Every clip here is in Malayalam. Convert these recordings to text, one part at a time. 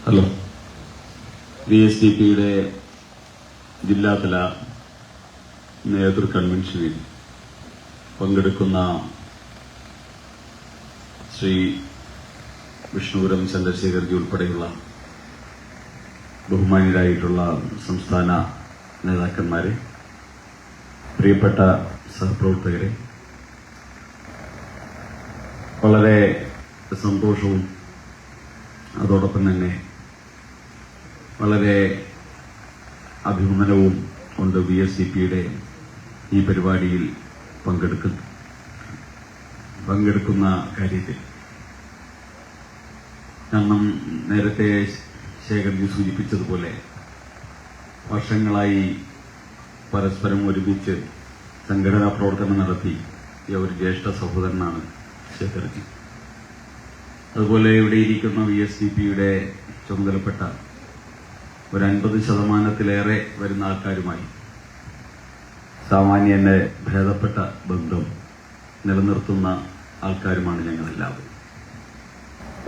ഹലോ. VSDPയുടെ ജില്ലാതല നേതൃ കൺവെൻഷനിൽ പങ്കെടുക്കുന്ന ശ്രീ വിഷ്ണുപുരം ചന്ദ്രശേഖർജി ഉൾപ്പെടെയുള്ള ബഹുമാന്യരായിട്ടുള്ള സംസ്ഥാന നേതാക്കന്മാരെ, പ്രിയപ്പെട്ട സഹപ്രവർത്തകരെ, വളരെ സന്തോഷവും അതോടൊപ്പം തന്നെ വളരെ അഭിമാനവും കൊണ്ട് VSDPയുടെ ഈ പരിപാടിയിൽ പങ്കെടുക്കുന്ന കാര്യത്തിൽ കാരണം നേരത്തെ ശേഖർജി സൂചിപ്പിച്ചതുപോലെ വർഷങ്ങളായി പരസ്പരം ഒരുമിച്ച് സംഘടനാ പ്രവർത്തനം നടത്തിയ ഒരു ജ്യേഷ്ഠ സഹോദരനാണ് ശേഖർജി. അതുപോലെ ഇവിടെ ഇരിക്കുന്ന VSDPയുടെ ചുമതലപ്പെട്ട ഒരു 50% വരുന്ന ആൾക്കാരുമായി സാമാന്യന്റെ ഭേദപ്പെട്ട ബന്ധം നിലനിർത്തുന്ന ആൾക്കാരുമാണ് ഞങ്ങളെല്ലാവരും.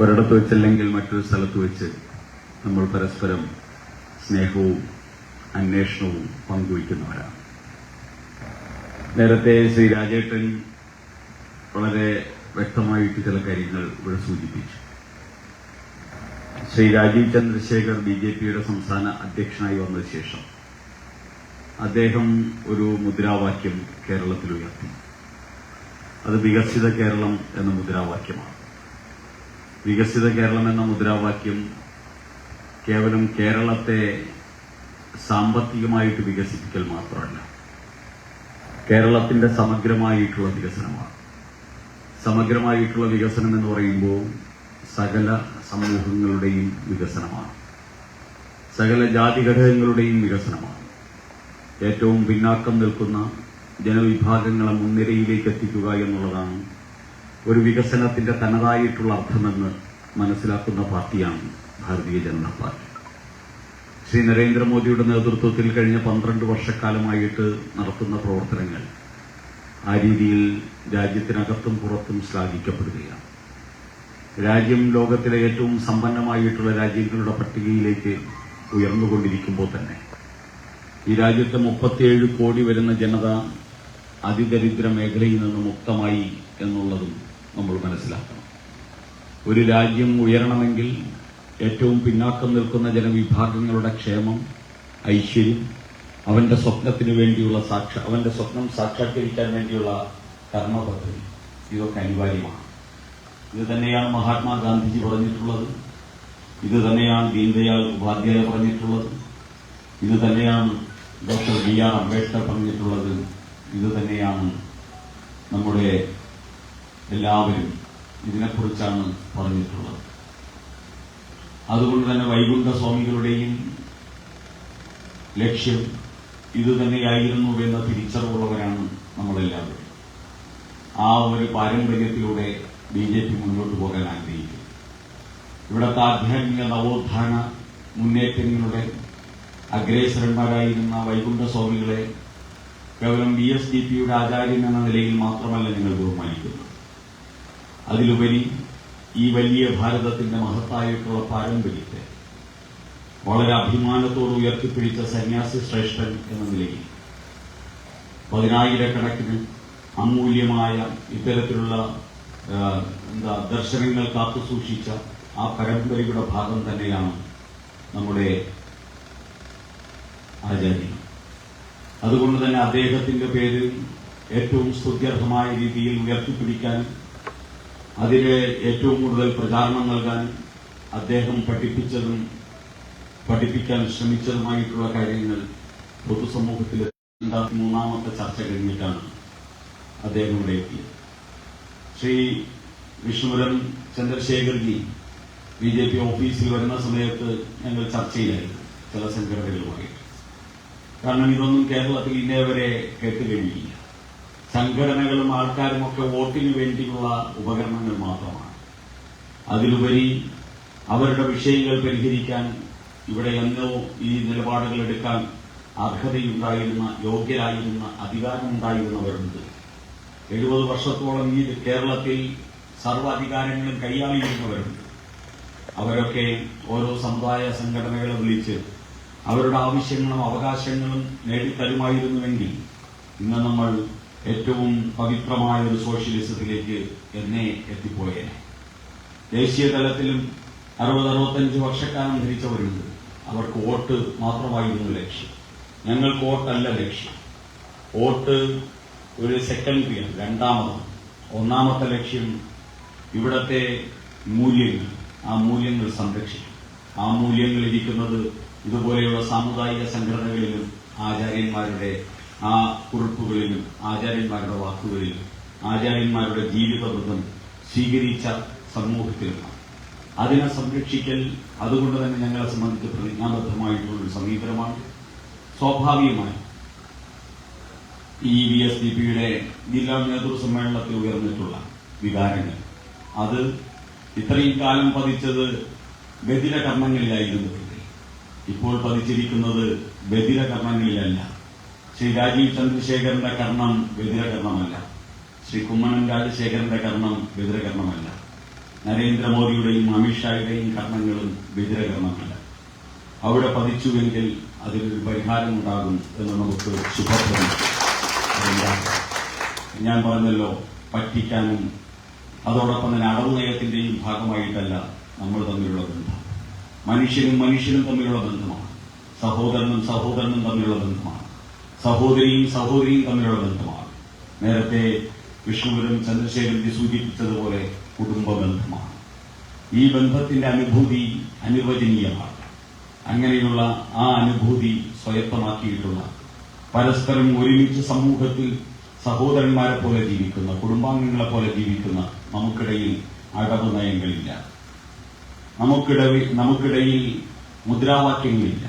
ഒരിടത്ത് വെച്ചല്ലെങ്കിൽ മറ്റൊരു സ്ഥലത്ത് വെച്ച് നമ്മൾ പരസ്പരം സ്നേഹവും അന്വേഷണവും പങ്കുവയ്ക്കുന്നവരാണ്. നേരത്തെ ശ്രീ രാജേട്ടൻ വളരെ വ്യക്തമായിട്ട് ചില കാര്യങ്ങൾ ഇവിടെ സൂചിപ്പിച്ചു. ശ്രീ രാജീവ് ചന്ദ്രശേഖർ BJPയുടെ സംസ്ഥാന അധ്യക്ഷനായി വന്ന ശേഷം അദ്ദേഹം ഒരു മുദ്രാവാക്യം കേരളത്തിൽ ഉയർത്തി. അത് വികസിത കേരളം എന്ന മുദ്രാവാക്യമാണ്. വികസിത കേരളം എന്ന മുദ്രാവാക്യം കേവലം കേരളത്തെ സാമ്പത്തികമായിട്ട് വികസിപ്പിക്കൽ മാത്രമല്ല, കേരളത്തിന്റെ സമഗ്രമായിട്ടുള്ള വികസനമാണ്. സമഗ്രമായിട്ടുള്ള വികസനം എന്ന് പറയുമ്പോൾ സകല സമൂഹങ്ങളുടെയും വികസനമാണ്, സകല ജാതിഘടകങ്ങളുടെയും വികസനമാണ്. ഏറ്റവും പിന്നാക്കം നിൽക്കുന്ന ജനവിഭാഗങ്ങളെ മുൻനിരയിലേക്ക് എത്തിക്കുക എന്നുള്ളതാണ് ഒരു വികസനത്തിന്റെ തനതായിട്ടുള്ള അർത്ഥമെന്ന് മനസ്സിലാക്കുന്ന പാർട്ടിയാണ് ഭാരതീയ ജനതാ പാർട്ടി. ശ്രീ നരേന്ദ്രമോദിയുടെ നേതൃത്വത്തിൽ കഴിഞ്ഞ 12 വർഷക്കാലമായിട്ട് നടത്തുന്ന പ്രവർത്തനങ്ങൾ ആ രീതിയിൽ രാജ്യത്തിനകത്തും പുറത്തും ശ്ലാഘിക്കപ്പെടുകയാണ്. രാജ്യം ലോകത്തിലെ ഏറ്റവും സമ്പന്നമായിട്ടുള്ള രാജ്യങ്ങളുടെ പട്ടികയിലേക്ക് ഉയർന്നുകൊണ്ടിരിക്കുമ്പോൾ തന്നെ ഈ രാജ്യത്തെ 37 കോടി വരുന്ന ജനത അതിദരിദ്ര മേഖലയിൽ നിന്ന് മുക്തമായി എന്നുള്ളതും നമ്മൾ മനസ്സിലാക്കണം. ഒരു രാജ്യം ഉയരണമെങ്കിൽ ഏറ്റവും പിന്നാക്കം നിൽക്കുന്ന ജനവിഭാഗങ്ങളുടെ ക്ഷേമം, ഐശ്വര്യം, അവന്റെ സ്വപ്നത്തിന് വേണ്ടിയുള്ള അവന്റെ സ്വപ്നം സാക്ഷാത്കരിക്കാൻ വേണ്ടിയുള്ള കർമ്മപദ്ധതി, ഇതൊക്കെ അനിവാര്യമാണ്. ഇത് തന്നെയാണ് മഹാത്മാഗാന്ധിജി പറഞ്ഞിട്ടുള്ളത്, ഇത് തന്നെയാണ് ദീൻദയാൽ ഉപാധ്യായ പറഞ്ഞിട്ടുള്ളത്, ഇത് തന്നെയാണ് ഡോക്ടർ BR അംബേദ്കർ പറഞ്ഞിട്ടുള്ളത്, ഇത് തന്നെയാണ് നമ്മുടെ എല്ലാവരും ഇതിനെക്കുറിച്ചാണ് പറഞ്ഞിട്ടുള്ളത്. അതുകൊണ്ട് തന്നെ വൈകുണ്ഠ സ്വാമികളുടെയും ലക്ഷ്യം ഇതുതന്നെയായിരുന്നു എന്ന തിരിച്ചറിവുള്ളവരാണ് നമ്മളെല്ലാവരും. ആ ഒരു പാരമ്പര്യത്തിലൂടെ BJP മുന്നോട്ട് പോകാൻ ആഗ്രഹിക്കുന്നു. ഇവിടുത്തെ ആധ്യാത്മിക നവോത്ഥാന മുന്നേറ്റങ്ങളുടെ അഗ്രേസരന്മാരായിരുന്ന വൈകുണ്ഠ സ്വാമികളെ കേവലം VSDPയുടെ ആചാര്യൻ എന്ന നിലയിൽ മാത്രമല്ല ഞങ്ങൾ ബഹുമാനിക്കുന്നത്. അതിലുപരി ഈ വലിയ ഭാരതത്തിന്റെ മഹത്തായിട്ടുള്ള പാരമ്പര്യത്തെ വളരെ അഭിമാനത്തോട് ഉയർത്തിപ്പിടിച്ച സന്യാസി ശ്രേഷ്ഠൻ എന്ന നിലയിൽ 10,000-കണക്കിന് അമൂല്യമായ ഇത്തരത്തിലുള്ള ദർശനങ്ങൾ കാത്തുസൂക്ഷിച്ച ആ പരമ്പരയുടെ ഭാഗം തന്നെയാണ് നമ്മുടെ ആചാര്യൻ. അതുകൊണ്ട് തന്നെ അദ്ദേഹത്തിന്റെ പേര് ഏറ്റവും സ്തുത്യർഹമായ രീതിയിൽ ഉയർത്തിപ്പിടിക്കാൻ, അതിന് ഏറ്റവും കൂടുതൽ പ്രചാരണം നൽകാൻ അദ്ദേഹം പഠിപ്പിക്കാൻ ശ്രമിച്ചതുമായിട്ടുള്ള കാര്യങ്ങൾ പൊതുസമൂഹത്തിൽ 3ാമത്തെ ചർച്ച കഴിഞ്ഞിട്ടാണ് അദ്ദേഹം ഇവിടെ എത്തിയത്. ശ്രീ വിഷ്ണുപുരം ചന്ദ്രശേഖർജി BJP ഓഫീസിൽ വരുന്ന സമയത്ത് ഞങ്ങൾ ചർച്ചയിലായിരുന്നു ചില സംഘടനകളുമായി. കാരണം ഇതൊന്നും കേരളത്തിൽ ഇന്നേവരെ കേട്ടുകഴിഞ്ഞില്ല. സംഘടനകളും ആൾക്കാരും ഒക്കെ വോട്ടിന് വേണ്ടിയുള്ള ഉപകരണങ്ങൾ മാത്രമാണ്. അതിലുപരി അവരുടെ വിഷയങ്ങൾ പരിഹരിക്കാൻ ഇവിടെ എന്നോ ഈ നിലപാടുകൾ എടുക്കാൻ അർഹതയുണ്ടായിരുന്ന, യോഗ്യരായിരുന്ന, അധികാരമുണ്ടായിരുന്നവരുണ്ട്. 70 വർഷത്തോളം ഈ കേരളത്തിൽ സർവ്വ അധികാരങ്ങളും കൈയാളിയിരുന്നവരുണ്ട്. അവരൊക്കെ ഓരോ സമുദായ സംഘടനകളെ വിളിച്ച് അവരുടെ ആവശ്യങ്ങളും അവകാശങ്ങളും നേടിത്തരുമായിരുന്നുവെങ്കിൽ ഇന്ന് നമ്മൾ ഏറ്റവും പവിത്രമായ ഒരു സോഷ്യലിസത്തിലേക്ക് എന്നേ എത്തിപ്പോയേനെ. ദേശീയ തലത്തിലും 60-65 വർഷക്കാലം ധരിച്ചവരുണ്ട്. അവർക്ക് വോട്ട് മാത്രമായിരുന്നു ലക്ഷ്യം. ഞങ്ങൾക്ക് വോട്ടല്ല ലക്ഷ്യം. വോട്ട് ഒരു സെക്കൻഡറിയാണ്, രണ്ടാമതാണ്. ഒന്നാമത്തെ ലക്ഷ്യം ഇവിടത്തെ മൂല്യങ്ങൾ, ആ മൂല്യങ്ങൾ സംരക്ഷിക്കും. ആ മൂല്യങ്ങൾ ഇരിക്കുന്നത് ഇതുപോലെയുള്ള സാമുദായിക സംഘടനകളിലും ആചാര്യന്മാരുടെ ആ കുറിപ്പുകളിലും ആചാര്യന്മാരുടെ വാക്കുകളിലും ആചാര്യന്മാരുടെ ജീവിതബന്ധം സ്വീകരിച്ച സമൂഹത്തിലുമാണ്. അതിനെ സംരക്ഷിക്കൽ അതുകൊണ്ട് തന്നെ ഞങ്ങളെ സംബന്ധിച്ച് പ്രതിജ്ഞാബദ്ധമായിട്ടുള്ളൊരു സമീപനമാണ്. സ്വാഭാവികമായി ഈ VSDPയുടെ ജില്ലാ നേതൃസമ്മേളനത്തിൽ ഉയർന്നിട്ടുള്ള വികാരങ്ങൾ അത് ഇത്രയും കാലം പതിച്ചത് ബധിര കർമ്മങ്ങളിലായിരുന്നു. ഇപ്പോൾ പതിച്ചിരിക്കുന്നത് ബധിര കർമ്മങ്ങളിലല്ല. ശ്രീ രാജീവ് ചന്ദ്രശേഖരന്റെ കർണം ബധിരകർണമല്ല. ശ്രീ കുമ്മനം രാജശേഖരന്റെ കർണം ബധിരകർണമല്ല. നരേന്ദ്രമോദിയുടെയും അമിത്ഷായുടെയും കർണങ്ങളും ബധിരകർണമല്ല. അവിടെ പതിച്ചുവെങ്കിൽ അതിനൊരു പരിഹാരമുണ്ടാകും എന്ന് നമുക്ക് ശുഭപ്രതീക്ഷ. ഞാൻ പറഞ്ഞല്ലോ, പറ്റിക്കാനും അതോടൊപ്പം തന്നെ അടവ് നയത്തിന്റെയും ഭാഗമായിട്ടല്ല നമ്മൾ തമ്മിലുള്ള ബന്ധം. മനുഷ്യനും മനുഷ്യനും തമ്മിലുള്ള ബന്ധമാണ്. സഹോദരനും സഹോദരനും തമ്മിലുള്ള ബന്ധമാണ്. സഹോദരിയും സഹോദരിയും തമ്മിലുള്ള ബന്ധമാണ്. നേരത്തെ വിഷ്ണുവിനും ചന്ദ്രശേഖരൻ സൂചിപ്പിച്ചതുപോലെ കുടുംബ ബന്ധമാണ്. ഈ ബന്ധത്തിന്റെ അനുഭൂതി അനിർവചനീയമാണ്. അങ്ങനെയുള്ള ആ അനുഭൂതി സ്വായത്തമാക്കിയിട്ടുള്ള, പരസ്പരം ഒരുമിച്ച് സമൂഹത്തിൽ സഹോദരന്മാരെ പോലെ ജീവിക്കുന്ന, കുടുംബാംഗങ്ങളെ പോലെ ജീവിക്കുന്ന നമുക്കിടയിൽ അടവ് നയങ്ങളില്ല. നമുക്കിടയിൽ മുദ്രാവാക്യങ്ങളില്ല.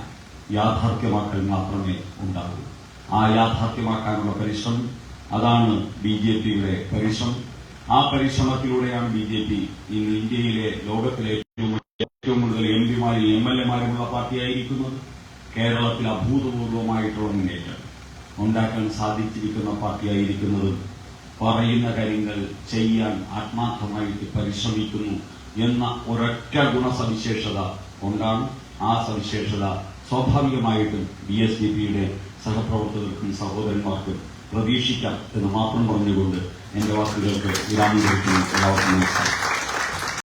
യാഥാർത്ഥ്യമാക്കൽ മാത്രമേ ഉണ്ടാകൂ. ആ യാഥാർത്ഥ്യമാക്കാനുള്ള പരിശ്രമം, അതാണ് BJPയുടെ പരിശ്രമം. ആ പരിശ്രമത്തിലൂടെയാണ് BJP ഇന്ന് ഇന്ത്യയിലെ ലോകത്തിലെ ഏറ്റവും കൂടുതൽ MPമാരും MLAമാരുമുള്ള പാർട്ടിയായിരിക്കുന്നത്. കേരളത്തിൽ അഭൂതപൂർവമായിട്ടുള്ള മുന്നേറ്റം ഉണ്ടാക്കാൻ സാധിച്ചിരിക്കുന്ന പാർട്ടിയായിരിക്കുന്നതും പറയുന്ന കാര്യങ്ങൾ ചെയ്യാൻ ആത്മാർത്ഥമായിട്ട് പരിശ്രമിക്കുന്നു എന്ന ഒരൊറ്റ ഗുണസവിശേഷത കൊണ്ടാണ്. ആ സവിശേഷത സ്വാഭാവികമായിട്ടും VSDPയുടെ സഹപ്രവർത്തകർക്കും സഹോദരന്മാർക്കും പ്രതീക്ഷിക്കാം എന്ന് മാത്രം പറഞ്ഞുകൊണ്ട് എന്റെ വാക്കുകൾക്ക് വിരാമം കൊടുക്കുന്നു. എല്ലാവർക്കും നമസ്കാരം.